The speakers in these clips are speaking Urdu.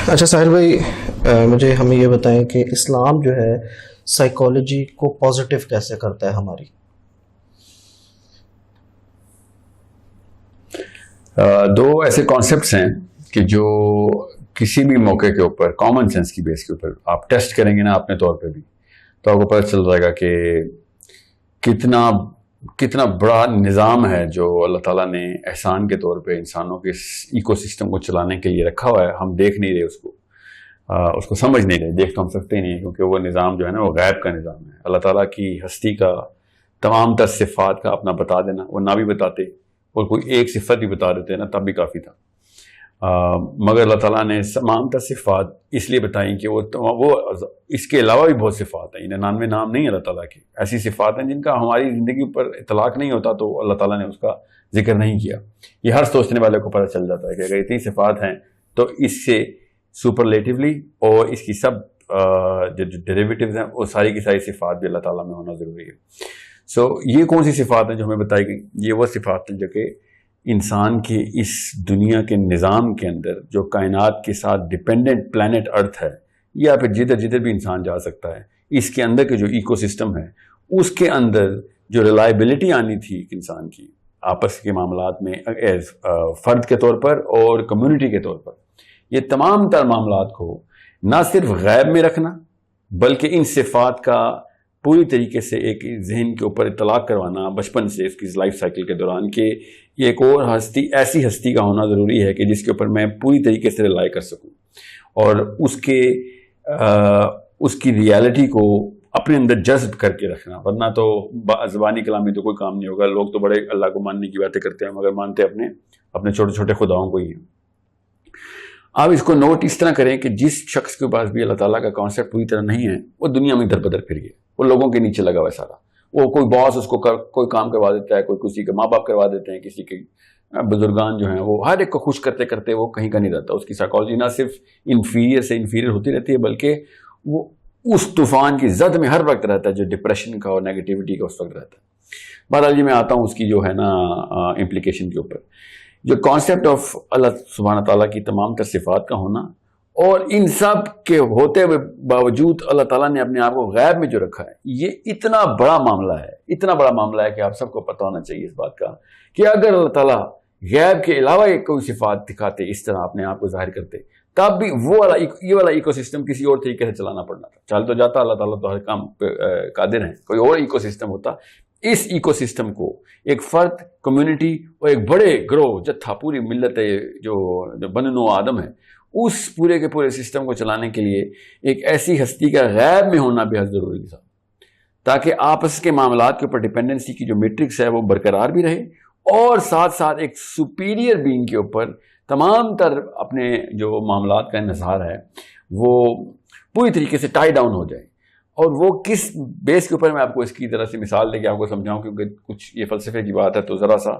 اچھا ساحل بھائی، مجھے ہمیں یہ بتائیں کہ اسلام جو ہے سائیکالوجی کو پازیٹیو کیسے کرتا ہے ہماری؟ دو ایسے کانسیپٹس ہیں کہ جو کسی بھی موقع کے اوپر کامن سینس کی بیس کے اوپر آپ ٹیسٹ کریں گے نا اپنے طور پہ بھی، تو آپ کو پتہ چل جائے گا کہ کتنا بڑا نظام ہے جو اللہ تعالیٰ نے احسان کے طور پہ انسانوں کے ایکو سسٹم کو چلانے کے لیے رکھا ہوا ہے. ہم دیکھ نہیں رہے اس کو سمجھ نہیں رہے. دیکھ تو ہم سکتے ہی نہیں، کیونکہ وہ نظام جو ہے نا وہ غیب کا نظام ہے. اللہ تعالیٰ کی ہستی کا تمام تر صفات کا اپنا بتا دینا، وہ نہ بھی بتاتے اور کوئی ایک صفت بھی بتا دیتے نا تب بھی کافی تھا. مگر اللہ تعالیٰ نے تمام تر صفات اس لیے بتائیں کہ وہ اس کے علاوہ بھی بہت صفات ہیں. 99 نام نہیں اللہ تعالیٰ کے، ایسی صفات ہیں جن کا ہماری زندگی پر اطلاق نہیں ہوتا تو اللہ تعالیٰ نے اس کا ذکر نہیں کیا. یہ ہر سوچنے والے کو پتہ چل جاتا ہے کہ اگر اتنی صفات ہیں تو اس سے سپرلیٹیولی اور اس کی سب جو ڈیریویٹیوز ہیں وہ ساری کی ساری صفات بھی اللہ تعالیٰ میں ہونا ضروری ہے. سو یہ کون سی صفات ہیں جو ہمیں بتائی گئی؟ یہ وہ صفات ہیں جو کہ انسان کی اس دنیا کے نظام کے اندر جو کائنات کے ساتھ ڈپینڈنٹ پلانٹ ارتھ ہے، یا پھر جدھر بھی انسان جا سکتا ہے، اس کے اندر کے جو ایکو سسٹم ہے اس کے اندر جو ریلائبلٹی آنی تھی ایک انسان کی آپس کے معاملات میں ایز فرد کے طور پر اور کمیونٹی کے طور پر، یہ تمام تر معاملات کو نہ صرف غیب میں رکھنا بلکہ ان صفات کا پوری طریقے سے ایک ذہن کے اوپر اطلاق کروانا بچپن سے اس کی لائف سائیکل کے دوران کہ یہ ایک اور ایسی ہستی کا ہونا ضروری ہے کہ جس کے اوپر میں پوری طریقے سے ریلائی کر سکوں اور اس کی ریالٹی کو اپنے اندر جذب کر کے رکھنا. ورنہ تو زبانی کلامی تو کوئی کام نہیں ہوگا. لوگ تو بڑے اللہ کو ماننے کی باتیں کرتے ہیں مگر مانتے اپنے چھوٹے چھوٹے خداؤں کو ہی ہیں. آپ اس کو نوٹ اس طرح کریں کہ جس شخص کے پاس بھی اللہ تعالیٰ کا کانسیپٹ پوری طرح نہیں ہے وہ دنیا میں ادھر بدر پھر گیا، وہ لوگوں کے نیچے لگا ہوا ہے سارا. وہ کوئی باس اس کو کوئی کام کروا دیتا ہے، کوئی کسی کے ماں باپ کروا دیتے ہیں، کسی کے بزرگان جو ہیں وہ ہر ایک کو خوش کرتے کرتے وہ کہیں کا نہیں رہتا. اس کی سائیکالوجی نہ صرف انفیریئر سے انفیریئر ہوتی رہتی ہے بلکہ وہ اس طوفان کی زد میں ہر وقت رہتا ہے جو ڈپریشن کا اور نیگیٹیوٹی کا اس وقت رہتا ہے. بہرحال جی میں آتا ہوں اس کی جو ہے نا امپلیکیشن کے اوپر. جو کانسیپٹ آف اللہ سبحانہ تعالیٰ کی تمام تر صفات کا ہونا اور ان سب کے ہوتے ہوئے باوجود اللہ تعالیٰ نے اپنے آپ کو غیب میں جو رکھا ہے، یہ اتنا بڑا معاملہ ہے کہ آپ سب کو پتہ ہونا چاہیے اس بات کا کہ اگر اللہ تعالیٰ غیب کے علاوہ کوئی صفات دکھاتے، اس طرح اپنے آپ کو ظاہر کرتے، تب بھی یہ والا ایکو سسٹم کسی اور طریقے سے چلانا پڑنا تھا. چل تو جاتا، اللہ تعالیٰ تو ہر کام قادر ہیں، کوئی اور ایکو سسٹم ہوتا. اس ایکو سسٹم کو ایک فرد، کمیونٹی اور ایک بڑے گروہ جتھا پوری ملت جو بنو آدم ہے، اس پورے کے پورے سسٹم کو چلانے کے لیے ایک ایسی ہستی کا غیب میں ہونا بے حد ضروری تھا تاکہ آپس کے معاملات کے اوپر ڈیپینڈنسی کی جو میٹرکس ہے وہ برقرار بھی رہے اور ساتھ ساتھ ایک سپیریئر بینگ کے اوپر تمام تر اپنے جو معاملات کا انحصار ہے وہ پوری طریقے سے ٹائی ڈاؤن ہو جائے. اور وہ کس بیس کے اوپر میں آپ کو اس کی طرح سے مثال دے کے آپ کو سمجھاؤں، کیونکہ کچھ یہ فلسفے کی بات ہے تو ذرا سا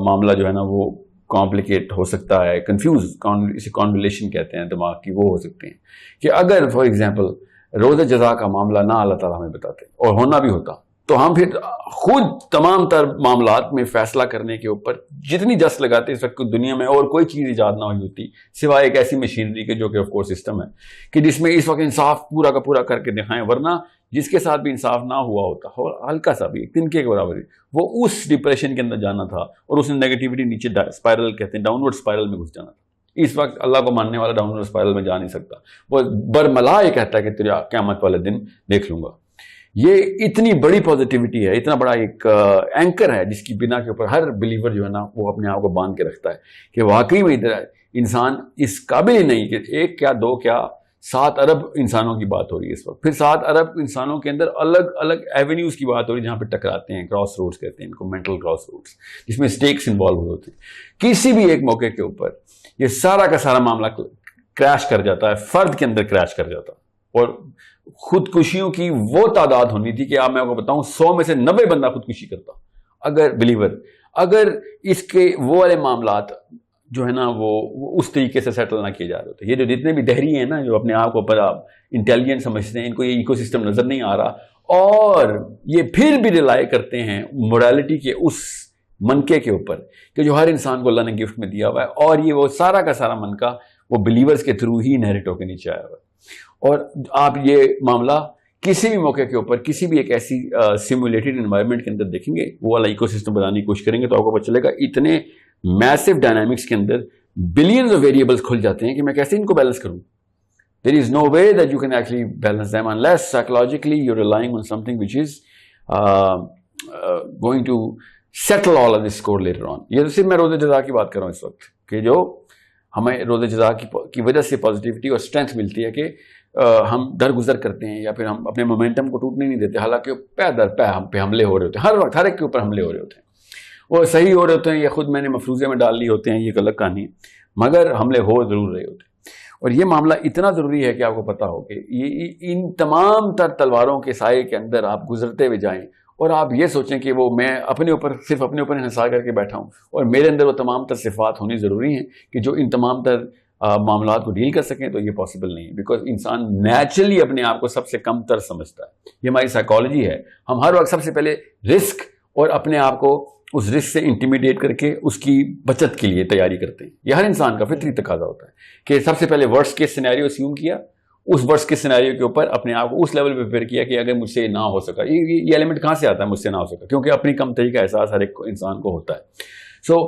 معاملہ جو ہے نا وہ کمپلیکیٹ ہو سکتا ہے، اسے کانولیشن کہتے ہیں دماغ کی، وہ ہو سکتے ہیں کہ اگر فار ایگزامپل روز جزا کا معاملہ نہ اللہ تعالیٰ ہمیں بتاتے اور ہونا بھی ہوتا تو ہم پھر خود تمام تر معاملات میں فیصلہ کرنے کے اوپر جتنی جس لگاتے اس وقت دنیا میں اور کوئی چیز ایجاد نہ ہوئی ہوتی سوائے ایک ایسی مشینری کے جو کہ آف کورس سسٹم ہے کہ جس میں اس وقت انصاف پورا کا پورا کر کے دکھائیں. ورنہ جس کے ساتھ بھی انصاف نہ ہوا ہوتا اور ہلکا سا بھی تنکے کے برابر وہ اس ڈپریشن کے اندر جانا تھا اور اس نے نیگیٹیوٹی نیچے اسپائرل کہتے ہیں ڈاؤن ورڈ اسپائرل میں گھس جانا تھا. اس وقت اللہ کو ماننے والا ڈاؤن ورڈ اسپائرل میں جا نہیں سکتا، وہ برملا یہ کہتا ہے کہ تیرے قیامت والے دن دیکھ لوں گا. یہ اتنی بڑی پازیٹیوٹی ہے، اتنا بڑا ایک اینکر ہے جس کی بنا کے اوپر ہر بلیور جو ہے نا وہ اپنے آپ کو باندھ کے رکھتا ہے کہ واقعی میں ادھر انسان اس قابل ہی نہیں کہ 1 کیا 2 کیا 7 ارب انسانوں کی بات ہو رہی ہے اس وقت. پھر 7 ارب انسانوں کے اندر الگ الگ ایونیوز کی بات ہو رہی ہے جہاں پہ ٹکراتے ہیں، کراس روڈز کہتے ہیں ان کو، مینٹل کراس روڈز، جس میں سٹیکس انوالو ہوتے ہیں. کسی بھی ایک موقع کے اوپر یہ سارا کا سارا معاملہ کریش کر جاتا ہے، فرد کے اندر کریش کر جاتا ہے. اور خودکشیوں کی وہ تعداد ہونی تھی کہ آپ میں آپ کو بتاؤں 100 میں سے 90 بندہ خودکشی کرتا اگر بلیور، اگر اس کے وہ والے معاملات جو ہے نا وہ اس طریقے سے سیٹل نہ کیے جا رہے ہوتے. یہ جو جتنے بھی دہری ہیں نا جو اپنے آپ کو آپ انٹیلیجنٹ سمجھتے ہیں، ان کو یہ ایکو سسٹم نظر نہیں آ رہا اور یہ پھر بھی ریلائی کرتے ہیں موریلٹی کے اس منکے کے اوپر کہ جو ہر انسان کو اللہ نے گفٹ میں دیا ہوا ہے. اور یہ وہ سارا کا سارا منکا وہ بلیورز کے تھرو ہی انہیرٹ ہو کے نیچے آیا ہوا ہے. اور آپ یہ معاملہ کسی بھی موقع کے اوپر کسی بھی ایک ایسی سیمولیٹڈ انوائرمنٹ کے اندر دیکھیں گے, وہ والا ایکو سسٹم بنانے کی کوشش کریں گے تو آپ کو پتہ چلے گا اتنے میسو ڈائنامکس کے اندر بلینز آف ویریبلس کھل جاتے ہیں کہ میں کیسے ان کو بیلنس کروں. There is no way that you can actually balance them unless psychologically you're relying on something which is going to settle all of this score later on. یہ صرف میں روزہ جزا کی بات کر رہا ہوں اس وقت, کہ جو ہمیں روزہ جزا کی وجہ سے پازیٹیوٹی اور اسٹرینتھ ملتی ہے کہ ہم درگزر کرتے ہیں یا پھر ہم اپنے مومنٹم کو ٹوٹنے نہیں دیتے, حالانکہ پہ در پہ ہم پہ حملے ہو رہے ہوتے ہیں, ہر وقت ہر ایک کے اوپر حملے ہو رہے ہوتے ہیں, وہ صحیح ہو رہے ہوتے ہیں یا خود میں نے مفروضے میں ڈال لی ہوتے ہیں, یہ ایک الگ کہانی ہے, مگر حملے ہو ضرور رہے ہوتے ہیں. اور یہ معاملہ اتنا ضروری ہے کہ آپ کو پتہ ہو کہ یہ ان تمام تر تلواروں کے سائے کے اندر آپ گزرتے ہوئے جائیں اور آپ یہ سوچیں کہ وہ میں اپنے اوپر صرف اپنے اوپر انحصار کر کے بیٹھا ہوں اور میرے اندر وہ تمام تر صفات ہونی ضروری ہیں کہ جو ان تمام تر معاملات کو ڈیل کر سکیں, تو یہ پاسبل نہیں ہے, بیکاز انسان نیچرلی اپنے آپ کو سب سے کم تر سمجھتا ہے. یہ ہماری سائیکالوجی ہے. ہم ہر وقت سب سے پہلے رسک اور اپنے آپ کو اس رسک سے انٹیمیڈیٹ کر کے اس کی بچت کے لیے تیاری کرتے ہیں. یہ ہر انسان کا فطری تقاضا ہوتا ہے کہ سب سے پہلے ورسٹ کیس سینیریو اسیوم کیا, اس ورسٹ کیس سینیریو کے اوپر اپنے آپ کو اس لیول پہ پریپیئر کیا کہ اگر مجھ سے نہ ہو سکا, یہ ایلیمنٹ کہاں سے آتا ہے مجھ سے نہ ہو سکا, کیونکہ اپنی کم تری کا احساس ہر ایک انسان کو ہوتا ہے. سو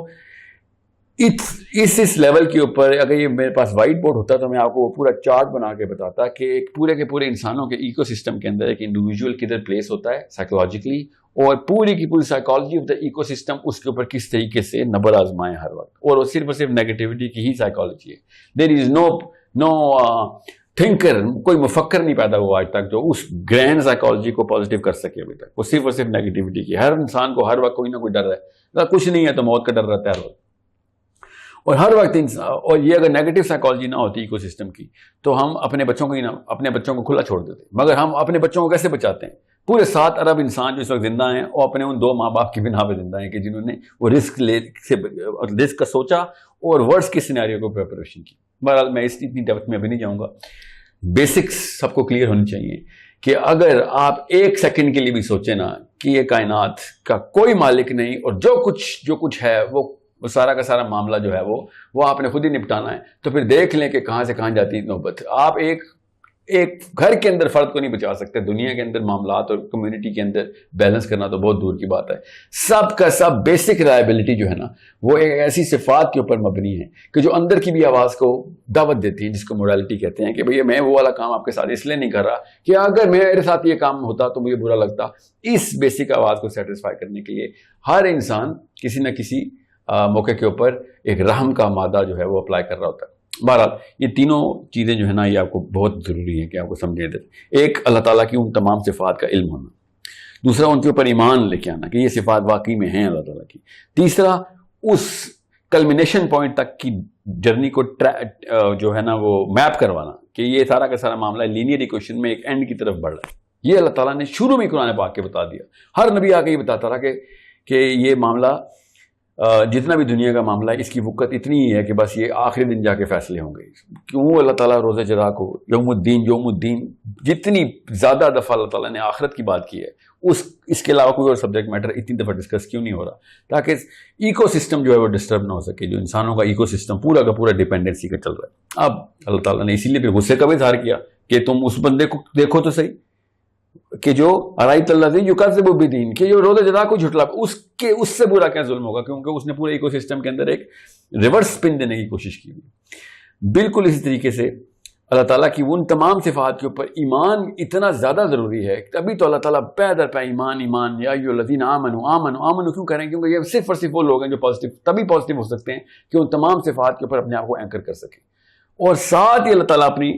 اس لیول کے اوپر اگر یہ میرے پاس وائٹ بورڈ ہوتا تو میں آپ کو وہ پورا چارٹ بنا کے بتاتا کہ ایک پورے کے پورے انسانوں کے ایکو سسٹم کے اندر ایک انڈیویجول کدھر پلیس ہوتا ہے سائیکولوجیکلی, اور پوری کی پوری psychology of the ecosystem اس کے اوپر کس طریقے سے نبر آزمائیں ہر وقت, اور وہ صرف اور صرف نیگیٹیوٹی کی ہی سائیکالوجی ہے. دیر از نو تھنکر, کوئی مفکر نہیں پیدا ہوا آج تک جو اس گرینڈ سائیکالوجی کو پازیٹیو کر سکے ابھی تک. وہ صرف اور صرف نیگیٹیوٹی کی. ہر انسان کو ہر وقت کوئی نہ کوئی ڈر ہے, کچھ نہیں ہے تو موت کا ڈر رہتا ہے ہر وقت, اور ہر وقت اور یہ اگر نیگیٹو سائیکالوجی نہ ہوتی ایکو سسٹم کی تو ہم اپنے بچوں کو ہی نہ اپنے بچوں کو کھلا چھوڑ دیتے. مگر ہم اپنے بچوں کو کیسے بچاتے ہیں؟ پورے 7 ارب انسان جو اس وقت زندہ ہیں وہ اپنے ان 2 ماں باپ کی بنا پہ زندہ ہیں کہ جنہوں نے وہ رسک کا سوچا اور ورڈز کے سینیریو کو پریپریشن کی. بہرحال میں اس اتنی ڈیپتھ میں ابھی نہیں جاؤں گا. بیسکس سب کو کلیئر ہونی چاہیے کہ اگر آپ ایک سیکنڈ کے لیے بھی سوچیں نا کہ یہ کائنات کا کوئی مالک نہیں اور جو کچھ ہے وہ سارا کا سارا معاملہ جو ہے وہ آپ نے خود ہی نپٹانا ہے, تو پھر دیکھ لیں کہ کہاں سے کہاں جاتی ہے نوبت. آپ ایک گھر کے اندر فرد کو نہیں بچا سکتے, دنیا کے اندر معاملات اور کمیونٹی کے اندر بیلنس کرنا تو بہت دور کی بات ہے. سب کا سب بیسک رائبلٹی جو ہے نا وہ ایک ایسی صفات کے اوپر مبنی ہے کہ جو اندر کی بھی آواز کو دعوت دیتی ہے, جس کو موڈالٹی کہتے ہیں کہ بھئی میں وہ والا کام آپ کے ساتھ اس لیے نہیں کر رہا کہ اگر میرے ساتھ یہ کام ہوتا تو مجھے برا لگتا. اس بیسک آواز کو سیٹسفائی کرنے کے لیے ہر انسان کسی نہ کسی موقع کے اوپر ایک رحم کا مادہ جو ہے وہ اپلائی کر رہا ہوتا ہے. بہرحال یہ تینوں چیزیں جو ہے نا یہ آپ کو بہت ضروری ہے کہ آپ کو سمجھیں. ایک اللہ تعالیٰ کی ان تمام صفات کا علم ہونا, دوسرا ان کے اوپر ایمان لے کے آنا کہ یہ صفات واقعی میں ہیں اللہ تعالیٰ کی, تیسرا اس کلمینیشن پوائنٹ تک کی جرنی کو جو ہے نا وہ میپ کروانا کہ یہ سارا کا سارا معاملہ لینئر ایکویشن میں ایک اینڈ کی طرف بڑھ رہا ہے. یہ اللہ تعالیٰ نے شروع میں قرآن پاک کے بتا دیا. ہر نبی آ کے یہ بتاتا رہا کہ یہ معاملہ جتنا بھی دنیا کا معاملہ ہے اس کی وقت اتنی ہی ہے کہ بس یہ آخری دن جا کے فیصلے ہوں گے. کیوں اللہ تعالیٰ روزہ جزا کو یوم الدین جتنی زیادہ دفعہ اللہ تعالیٰ نے آخرت کی بات کی ہے, اس کے علاوہ کوئی اور سبجیکٹ میٹر اتنی دفعہ ڈسکس کیوں نہیں ہو رہا؟ تاکہ ایکو سسٹم جو ہے وہ ڈسٹرب نہ ہو سکے, جو انسانوں کا ایکو سسٹم پورا کا پورا ڈیپینڈنسی کا چل رہا ہے. اب اللہ تعالیٰ نے اسی لیے پھر غصے کا بھی اظہار کیا کہ تم اس بندے کو دیکھو تو صحیح کہ جو ارائیت الذی یکذب بالدین, کہ جو روزہ جزا کو جھٹلا, اس سے برا کیا ظلم ہوگا, کیونکہ اس نے پورے ایکو سسٹم کے اندر ایک ریورس سپن دینے کی کوشش کی. بالکل اسی طریقے سے اللہ تعالیٰ کی ان تمام صفات کے اوپر ایمان اتنا زیادہ ضروری ہے. تبھی تو اللہ تعالیٰ پے در پے ایمان یا ایھا الذین آمنوا کیوں کہہ رہے ہیں؟ کیونکہ یہ صرف اور صرف وہ لوگ ہیں جو تبھی پازیٹیو ہو سکتے ہیں کہ ان تمام صفات کے اوپر اپنے آپ کو اینکر کر سکیں. اور ساتھ ہی اللہ تعالیٰ اپنی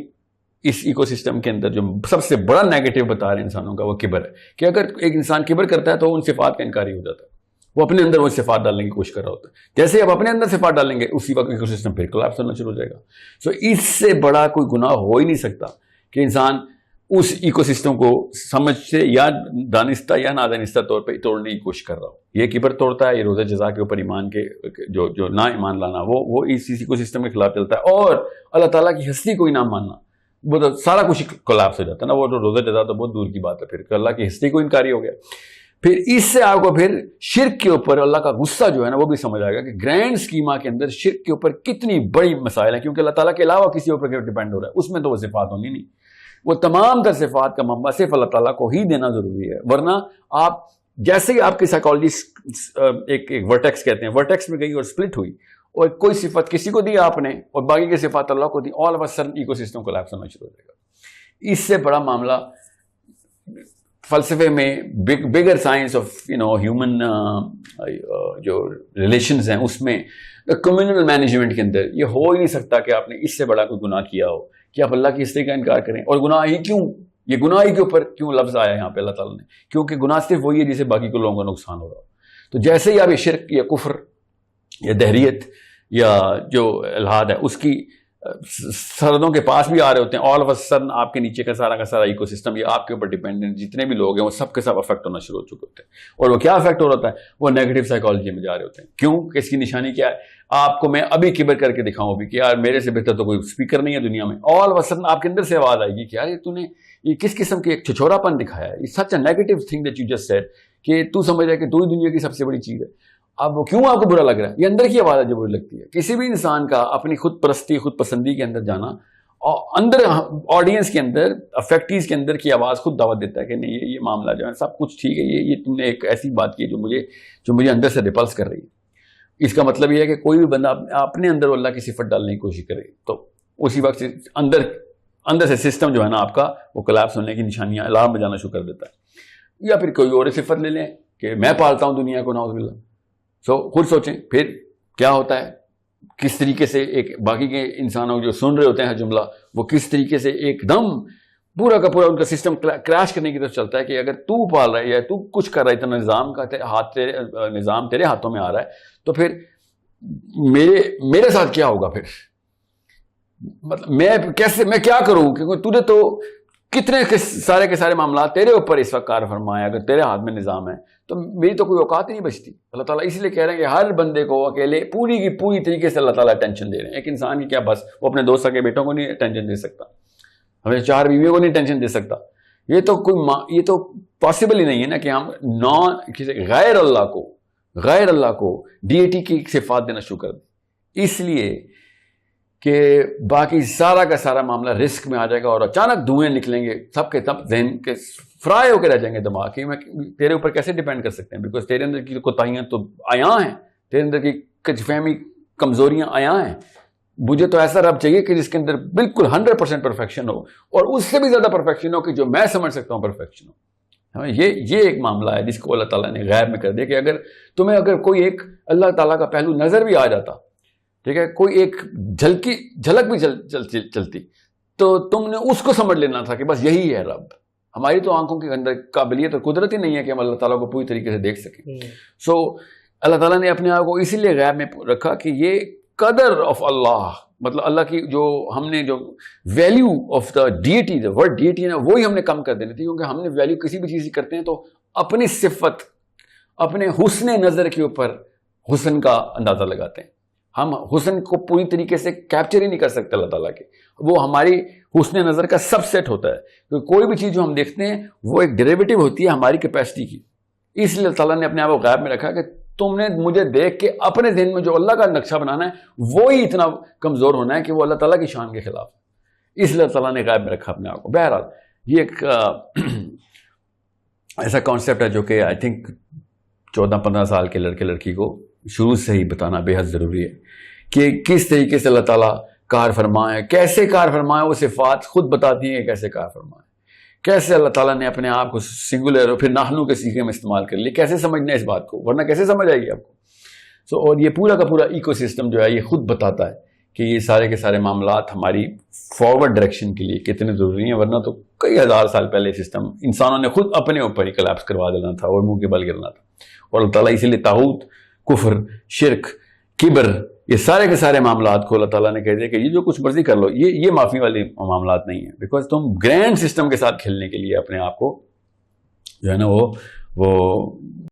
اس ایکو سسٹم کے اندر جو سب سے بڑا نیگیٹو بتا رہے ہیں انسانوں کا وہ کبر ہے, کہ اگر ایک انسان کبر کرتا ہے تو ان صفات کا انکاری ہو جاتا ہے. وہ اپنے اندر وہ صفات ڈالنے کی کوشش کر رہا ہوتا ہے. جیسے اب اپنے اندر صفات ڈالیں گے اسی وقت ایکو سسٹم پھر کولیپس ہونا شروع ہو جائے گا. سو اس سے بڑا کوئی گناہ ہو ہی نہیں سکتا کہ انسان اس ایکو سسٹم کو سمجھ سے یا دانستہ یا نادانستہ طور پہ توڑنے کی کوشش کر رہا ہو. یہ کبر توڑتا ہے, یہ روزہ جزا کے اوپر ایمان کے جو نہ ایمان لانا وہ اس ایکو سسٹم کے خلاف چلتا ہے. اور اللہ تعالیٰ کی ہستی کو ہی نہ ماننا, وہ تو سارا کچھ کولیپس ہو جاتا ہے نا. وہ تو روزہ جزا تو بہت دور کی بات ہے, پھر اللہ کی ہستی کو انکاری ہو گیا. پھر اس سے آپ کو پھر شرک کے اوپر اللہ کا غصہ جو ہے نا وہ بھی سمجھ آئے گا کہ گرینڈ اسکیما کے اندر شرک کے اوپر کتنی بڑی مسائل ہیں، کیونکہ اللہ تعالیٰ کے علاوہ کسی اوپر ڈیپینڈ ہو رہا ہے، اس میں تو وہ صفات ہونی نہیں، وہ تمام تر صفات کا منبع صرف اللہ تعالیٰ کو ہی دینا ضروری ہے. ورنہ آپ جیسے ہی آپ کی سائیکالوجی ایک ورٹیکس کہتے ہیں، ورٹیکس میں گئی اور سپلٹ ہوئی اور کوئی صفت کسی کو دی آپ نے اور باقی کی صفات اللہ کو دی، all of a sudden ecosystem collapse ہونا شروع ہو جائے گا. اس سے بڑا معاملہ فلسفے میں بگر سائنس آف ہیومن جو ریلیشنز ہیں اس میں کمیونل مینجمنٹ کے اندر یہ ہو ہی نہیں سکتا کہ آپ نے اس سے بڑا کوئی گناہ کیا ہو کہ آپ اللہ کی ہستی کا انکار کریں. اور گناہ ہی کیوں، یہ گناہ ہی کے اوپر کیوں لفظ آیا ہے یہاں پہ اللہ تعالیٰ نے؟ کیونکہ گناہ صرف وہی ہے جسے باقی کو لوگوں کا نقصان ہو رہا ہو. تو جیسے ہی آپ یہ شرک یا کفر یا دہریت یا جو الحاد ہے اس کی سردوں کے پاس بھی آ رہے ہوتے ہیں، آل آف اے سڈن آپ کے نیچے کا سارا ایکو سسٹم یہ آپ کے اوپر ڈیپینڈنٹ جتنے بھی لوگ ہیں وہ سب کے سب افیکٹ ہونا شروع ہو چکے ہوتے ہیں. اور وہ کیا افیکٹ ہو رہا ہے؟ وہ نیگیٹو سائیکالوجی میں جا رہے ہوتے ہیں. کیوں کہ اس کی نشانی کیا ہے؟ آپ کو میں ابھی کبر کر کے دکھاؤں بھی کہ یار میرے سے بہتر تو کوئی اسپیکر نہیں ہے دنیا میں. آل آف اے سڈن آپ کے اندر سے آواز آئے گی کہ یار یہ تو نے یہ کس قسم کے ایک چھچورا پن دکھایا ہے، such a negative thing that you just said کہ تو سمجھ رہا ہے کہ تو ہی دنیا کی سب سے بڑی چیز ہے. اب وہ کیوں آپ کو برا لگ رہا ہے؟ یہ اندر کی آواز ہے جو بری لگتی ہے. کسی بھی انسان کا اپنی خود پرستی خود پسندی کے اندر جانا اور اندر آڈینس کے اندر افیکٹیز کے اندر کی آواز خود دعوت دیتا ہے کہ نہیں یہ معاملہ جو ہے سب کچھ ٹھیک ہے، یہ تم نے ایک ایسی بات کی جو مجھے اندر سے ریپلس کر رہی ہے. اس کا مطلب یہ ہے کہ کوئی بھی بندہ اپنے اندر اللہ کی صفت ڈالنے کی کوشش کرے تو اسی وقت اندر سے سسٹم جو ہے نا آپ کا وہ کولیپس ہونے کی نشانیاں الارم بجانا شروع کر دیتا ہے. یا پھر کوئی اور صفت لے لیں کہ میں پالتا ہوں دنیا کو، نعوذ باللہ. خود سوچیں پھر کیا ہوتا ہے، کس طریقے سے ایک باقی کے انسانوں جو سن رہے ہوتے ہیں جملہ وہ کس طریقے سے ایک دم پورا کا پورا ان کا سسٹم کریش کرنے کی طرف چلتا ہے کہ اگر تو پال رہا ہے یا تو کچھ کر رہا ہے، اتنا نظام کا نظام تیرے ہاتھوں میں آ رہا ہے تو پھر میرے ساتھ کیا ہوگا؟ پھر مطلب میں کیا کروں؟ کیونکہ تو نے تو کتنے سارے کے سارے معاملات تیرے اوپر اس وقت کار فرمائے، اگر تیرے ہاتھ میں نظام ہے تو میری تو کوئی اوقات ہی نہیں بچتی. اللہ تعالیٰ اس لیے کہہ رہے ہیں کہ ہر بندے کو اکیلے پوری کی پوری طریقے سے اللہ تعالیٰ ٹینشن دے رہے ہیں. ایک انسان کی کیا بس وہ اپنے دوست کے بیٹوں کو نہیں ٹینشن دے سکتا، ہمیں 4 بیویوں کو نہیں ٹینشن دے سکتا. یہ تو پاسبل ہی نہیں ہے نا کہ ہم غیر اللہ کو ڈیٹی کی صفات دینا شروع کر دیں. اس لیے کہ باقی سارا کا سارا معاملہ رسک میں آ جائے گا اور اچانک دھوئیں نکلیں گے سب کے سب، ذہن کے فرائی ہو کے رہ جائیں گے دماغ کہ میں تیرے اوپر کیسے ڈیپینڈ کر سکتے ہیں، بیکاز تیرے اندر کی کوتاہیاں تو عیاں ہیں، تیرے اندر کی کچھ فہمی کمزوریاں عیاں ہیں. مجھے تو ایسا رب چاہیے کہ جس کے اندر بالکل 100% پرفیکشن ہو اور اس سے بھی زیادہ پرفیکشن ہو کہ جو میں سمجھ سکتا ہوں پرفیکشن ہو. یہ ایک معاملہ ہے جس کو اللہ تعالیٰ نے غیب میں کر دیا کہ اگر کوئی ایک اللہ تعالیٰ کا پہلو نظر بھی آ جاتا، ٹھیک ہے، کوئی ایک جھلک بھی چلتی تو تم نے اس کو سمجھ لینا تھا کہ بس یہی ہے رب. ہماری تو آنکھوں کے اندر قابلیت اور قدرت ہی نہیں ہے کہ ہم اللہ تعالیٰ کو پوری طریقے سے دیکھ سکیں. اللہ تعالیٰ نے اپنے آپ کو اسی لیے غیب میں رکھا کہ یہ قدر آف اللہ، مطلب اللہ کی جو ہم نے جو value of the duty, the word duty ہے نا، وہی ہم نے کم کر دینی تھی. کیونکہ ہم نے ویلیو کسی بھی چیز کی کرتے ہیں تو اپنی صفت، اپنے حسن نظر کے اوپر حسن کا اندازہ لگاتے ہیں. ہم حسن کو پوری طریقے سے کیپچر ہی نہیں کر سکتے اللہ تعالیٰ کے، وہ ہماری حسن نظر کا سب سیٹ ہوتا ہے. کیونکہ کوئی بھی چیز جو ہم دیکھتے ہیں وہ ایک ڈیریویٹو ہوتی ہے ہماری کیپیسٹی کی. اس لیے اللہ تعالیٰ نے اپنے آپ کو غیب میں رکھا کہ تم نے مجھے دیکھ کے اپنے ذہن میں جو اللہ کا نقشہ بنانا ہے وہی اتنا کمزور ہونا ہے کہ وہ اللہ تعالیٰ کی شان کے خلاف. اس لیے اللہ تعالیٰ نے غیب میں رکھا اپنے آپ کو. بہرحال یہ ایک ایسا کانسیپٹ ہے جو کہ آئی تھنک 14-15 سال کے لڑکے لڑکی کو شروع سے ہی بتانا بے حد ضروری ہے کہ کس طریقے سے اللہ تعالیٰ کار فرمائے، کیسے کار فرمائے. وہ صفات خود بتاتی ہیں کہ کیسے کار فرمائے، کیسے اللہ تعالیٰ نے اپنے آپ کو سنگولر اور پھر نحنو کے سیغے میں استعمال کر لی. کیسے سمجھنا ہے اس بات کو، ورنہ کیسے سمجھ آئے گی آپ کو. اور یہ پورا کا پورا ایکو سسٹم جو ہے یہ خود بتاتا ہے کہ یہ سارے کے سارے معاملات ہماری فارورڈ ڈائریکشن کے لیے کتنے ضروری ہیں. ورنہ تو کئی ہزار سال پہلے سسٹم انسانوں نے خود اپنے اوپر ہی کلیپس کروا دینا تھا اور منہ کے بل گرنا تھا. اور اللہ تعالیٰ اسی لیے طاغوت، کفر، شرک، کبر، یہ سارے کے سارے معاملات کو اللہ تعالیٰ نے کہہ دیا کہ یہ جو کچھ مرضی کر لو، یہ معافی والے معاملات نہیں ہیں. بیکاز تم گرینڈ سسٹم کے ساتھ کھیلنے کے لیے اپنے آپ کو جو ہے نا وہ